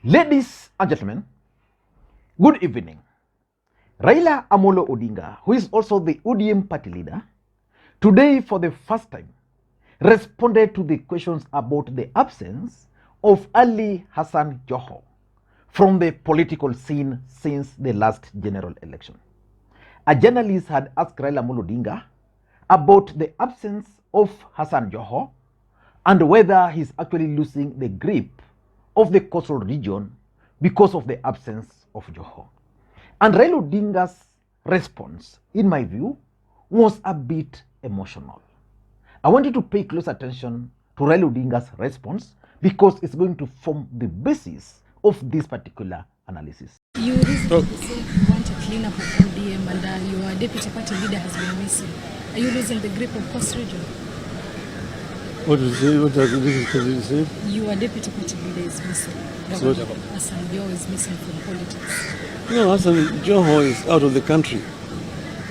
Ladies and gentlemen, good evening. Raila Amolo Odinga, who is also the ODM party leader, today for the first time responded to the questions about the absence of Ali Hassan Joho from the political scene since the last general election. A journalist had asked Raila Amolo Odinga about the absence of Hassan Joho and whether he's actually losing the grip of the coastal region because of the absence of Joho. And Raila Odinga's response, in my view, was a bit emotional. I want you to pay close attention to Raila Odinga's response because it's going to form the basis of this particular analysis. You recently said you want to clean up of ODM and your deputy party leader has been missing. Are you losing the grip of coast region? What did you say? What did you say? Your deputy party leader is missing. So Hassan Joho is missing from politics. No, Hassan Joho is out of the country.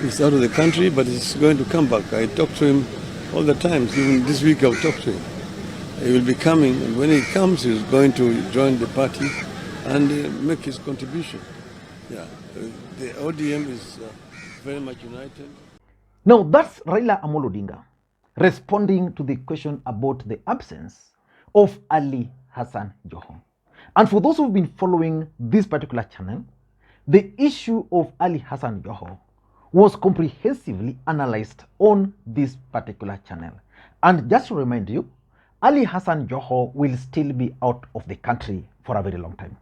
He's out of the country, but he's going to come back. I talk to him all the time. Even this week I'll talk to him. He will be coming, and when he comes, he's going to join the party and make his contribution. Yeah, the ODM is very much united. Now that's Raila Amolo Odinga responding to the question about the absence of Ali Hassan Joho. And for those who've been following this particular channel, the issue of Ali Hassan Joho was comprehensively analyzed on this particular channel. And just to remind you, Ali Hassan Joho will still be out of the country for a very long time.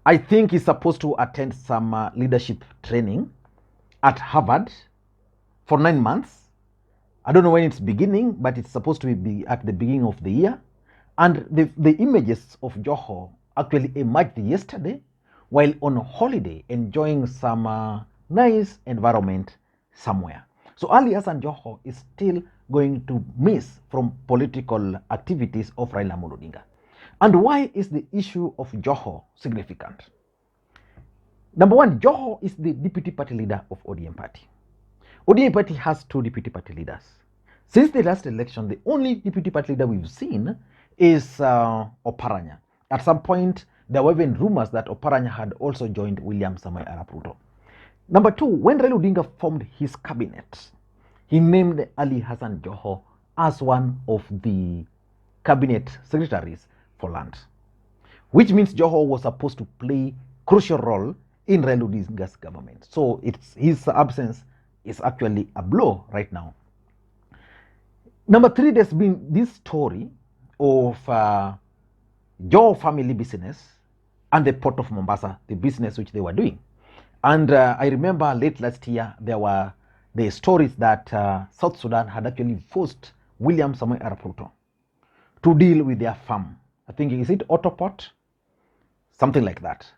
I think he's supposed to attend some leadership training at Harvard for 9 months. I don't know when it's beginning, but it's supposed to be at the beginning of the year. And the images of Joho actually emerged yesterday while on holiday enjoying some nice environment somewhere. So Ali Hassan Joho is still going to miss from political activities of Raila Amolo Odinga. And why is the issue of Joho significant? Number one, Joho is the deputy party leader of ODM party. ODM party has 2 deputy party leaders. Since the last election, the only deputy party leader we've seen is Oparanya. At some point, there were even rumors that Oparanya had also joined William Samoei Arap Ruto. Number 2, when Raila Odinga formed his cabinet, he named Ali Hassan Joho as one of the cabinet secretaries for land, which means Joho was supposed to play crucial role in Raila Odinga's government. So his absence is actually a blow right now. Number 3, there's been this story of Joho family business and the port of Mombasa, the business which they were doing. And I remember late last year, there were the stories that South Sudan had actually forced William Samoei Arap Ruto to deal with their farm. I think, is it Autoport? Something like that.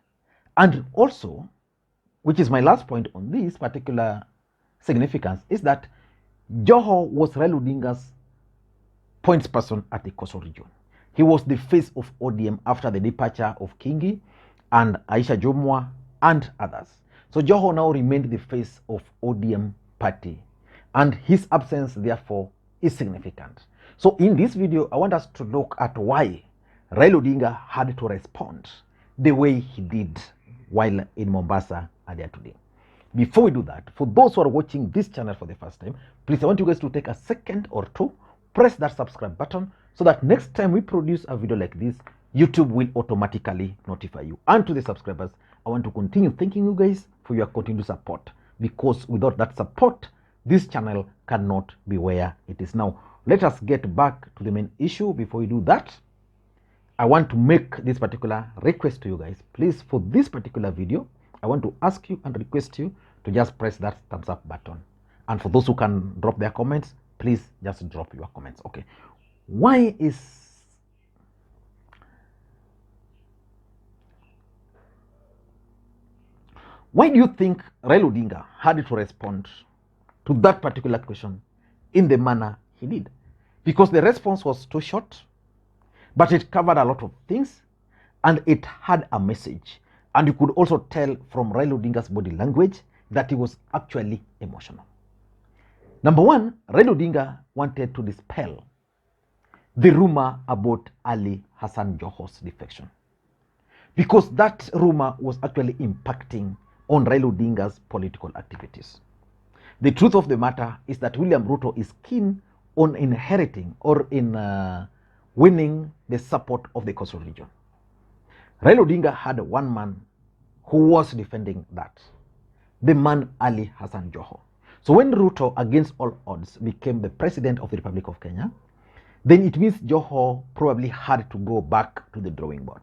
And also, which is my last point on this particular significance, is that Joho was Raila Odinga's points person at the coastal region. He was the face of ODM after the departure of Kingi and Aisha Jumwa and others. So Joho now remained the face of ODM party, and his absence therefore is significant. So in this video, I want us to look at why Raila Odinga had to respond the way he did while in Mombasa earlier today. Before we do that, for those who are watching this channel for the first time, please, I want you guys to take a second or two, press that subscribe button so that next time we produce a video like this, YouTube will automatically notify you. And to the subscribers, I want to continue thanking you guys for your continued support, because without that support, this channel cannot be where it is now. Let us get back to the main issue. Before we do that, I want to make this particular request to you guys. Please, for this particular video, I want to ask you and request you to just press that thumbs up button. And for those who can drop their comments, please just drop your comments. Okay. Why do you think Raila Odinga had to respond to that particular question in the manner he did? Because the response was too short, but it covered a lot of things and it had a message. And you could also tell from Raila Odinga's body language that he was actually emotional. Number one, Raila Odinga wanted to dispel the rumor about Ali Hassan Joho's defection. because that rumor was actually impacting on Raila Odinga's political activities. The truth of the matter is that William Ruto is keen on inheriting or in winning the support of the coastal region. Raila Odinga had one man who was defending that, the man Ali Hassan Joho. So when Ruto, against all odds, became the president of the Republic of Kenya, then it means Joho probably had to go back to the drawing board.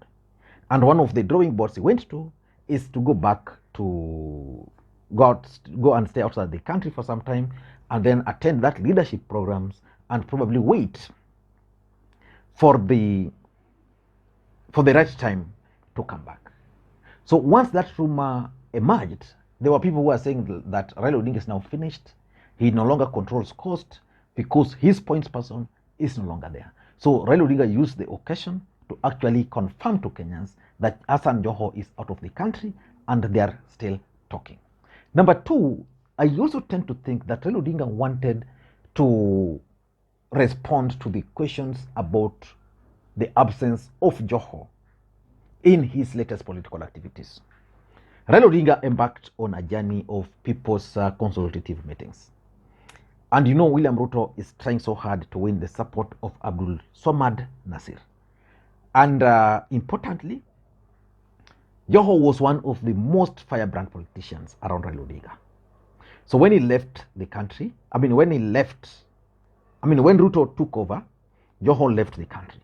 And one of the drawing boards he went to is to go back to go and stay outside the country for some time and then attend that leadership programs and probably wait for the right time to come back. So once that rumor emerged, there were people who were saying that Raila Odinga is now finished. He no longer controls coast because his points person is no longer there. So Raila Odinga used the occasion to actually confirm to Kenyans that Hassan Joho is out of the country and they are still talking. Number two, I also tend to think that Raila Odinga wanted to respond to the questions about the absence of Joho in his latest political activities. Raila Odinga embarked on a journey of people's consultative meetings. And you know, William Ruto is trying so hard to win the support of Abdul Somad Nasir. And importantly, Joho was one of the most firebrand politicians around Raila Odinga. So when he left the country, when Ruto took over, Joho left the country.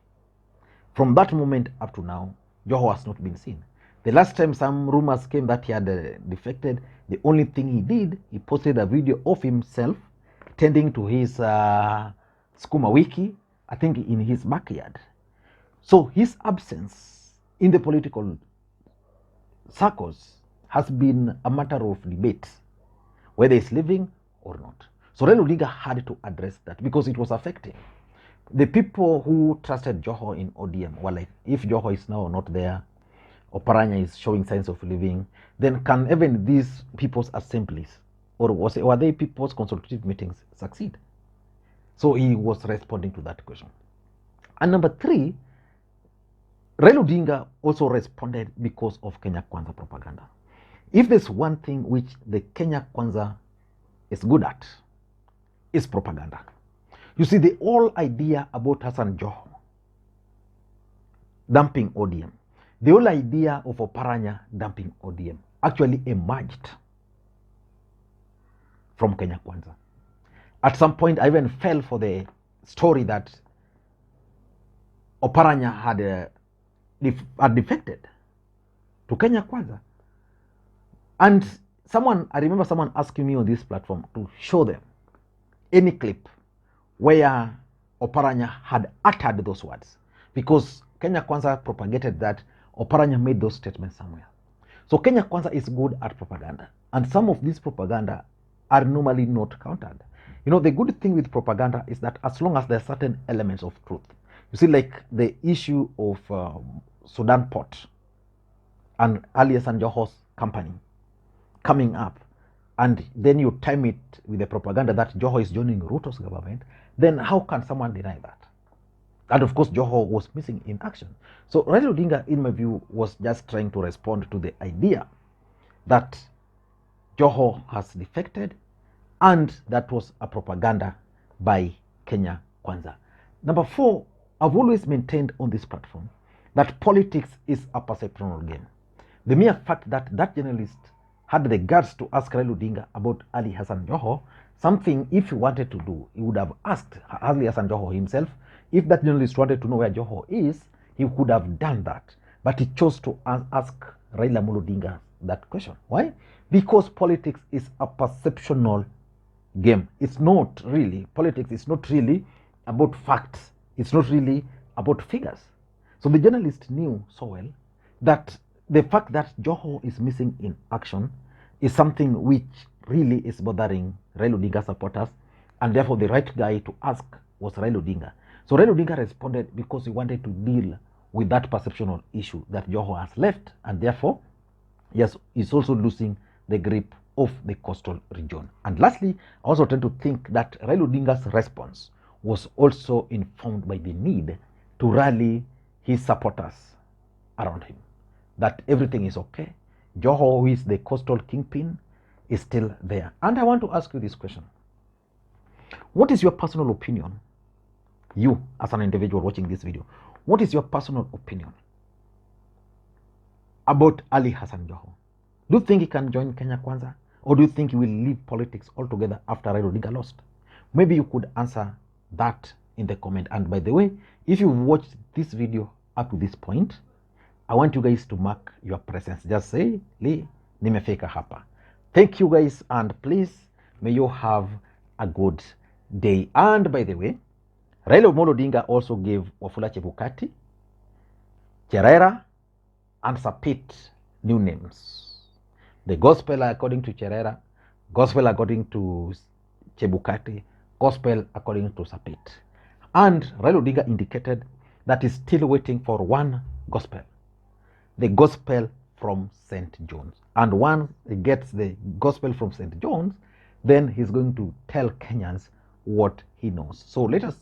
From that moment up to now, Joho has not been seen. The last time some rumors came that he had defected, the only thing he did, he posted a video of himself tending to his skuma wiki, I think in his backyard. So his absence in the political circles has been a matter of debate, whether he's living or not. So Raila Odinga had to address that because it was affecting. The people who trusted Joho in ODM were like, if Joho is now not there, Oparanya is showing signs of living, then can even these people's assemblies or were they people's consultative meetings succeed? So he was responding to that question. And number three, Raila Odinga also responded because of Kenya Kwanza propaganda. If there's one thing which the Kenya Kwanza is good at, is propaganda. You see, the whole idea about Hassan Joho dumping ODM, the whole idea of Oparanya dumping ODM actually emerged from Kenya Kwanza. At some point, I even fell for the story that Oparanya had defected to Kenya Kwanza. And I remember someone asking me on this platform to show them any clip where Oparanya had uttered those words, because Kenya Kwanza propagated that Oparanya made those statements somewhere. So Kenya Kwanza is good at propaganda, and some of these propaganda are normally not countered. You know, the good thing with propaganda is that as long as there are certain elements of truth, you see, like the issue of Sudan Port and Ali Hassan Joho's company coming up, and then you time it with the propaganda that Joho is joining Ruto's government, then how can someone deny that? And of course, Joho was missing in action. So Raila Odinga, in my view, was just trying to respond to the idea that Joho has defected, and that was a propaganda by Kenya Kwanza. Number four, I've always maintained on this platform that politics is a perceptual game. The mere fact that that journalist had the guts to ask Raila Odinga about Ali Hassan Joho, something if he wanted to do, he would have asked Ali Hassan Joho himself. If that journalist wanted to know where Joho is, he could have done that. But he chose to ask Raila Odinga that question. Why? Because politics is a perceptual game. It's not really, politics is not really about facts. It's not really about figures. So the journalist knew so well that the fact that Joho is missing in action is something which really is bothering Raila Odinga supporters, and therefore the right guy to ask was Raila Odinga. So Raila Odinga responded because he wanted to deal with that perceptual issue that Joho has left, and therefore, yes, he's also losing the grip of the coastal region. And lastly, I also tend to think that Raila Odinga's response was also informed by the need to rally his supporters around him. that everything is okay. Joho, who is the coastal kingpin, is still there. And I want to ask you this question. What is your personal opinion? You, as an individual watching this video, what is your personal opinion about Ali Hassan Joho? Do you think he can join Kenya Kwanza? Or do you think he will leave politics altogether after Raila Odinga lost? Maybe you could answer that in the comment. And by the way, if you watched this video up to this point, I want you guys to mark your presence. Just say, Lee, nimefika hapa. Thank you guys, and please, may you have a good day. And by the way, Raila Odinga also gave Wafula Chebukati, Cherera, and Sapit new names. The gospel according to Cherera, gospel according to Chebukati, gospel according to Sapit. And Raila Odinga indicated that he's still waiting for one gospel, the gospel from St. John's. And once he gets the gospel from St. John's, then he's going to tell Kenyans what he knows. So let us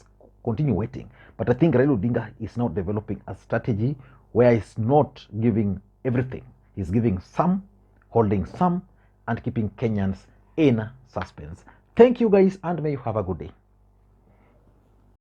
continue waiting. But I think Raila Odinga is now developing a strategy where he's not giving everything. He's giving some, holding some, and keeping Kenyans in suspense. Thank you guys, and may you have a good day.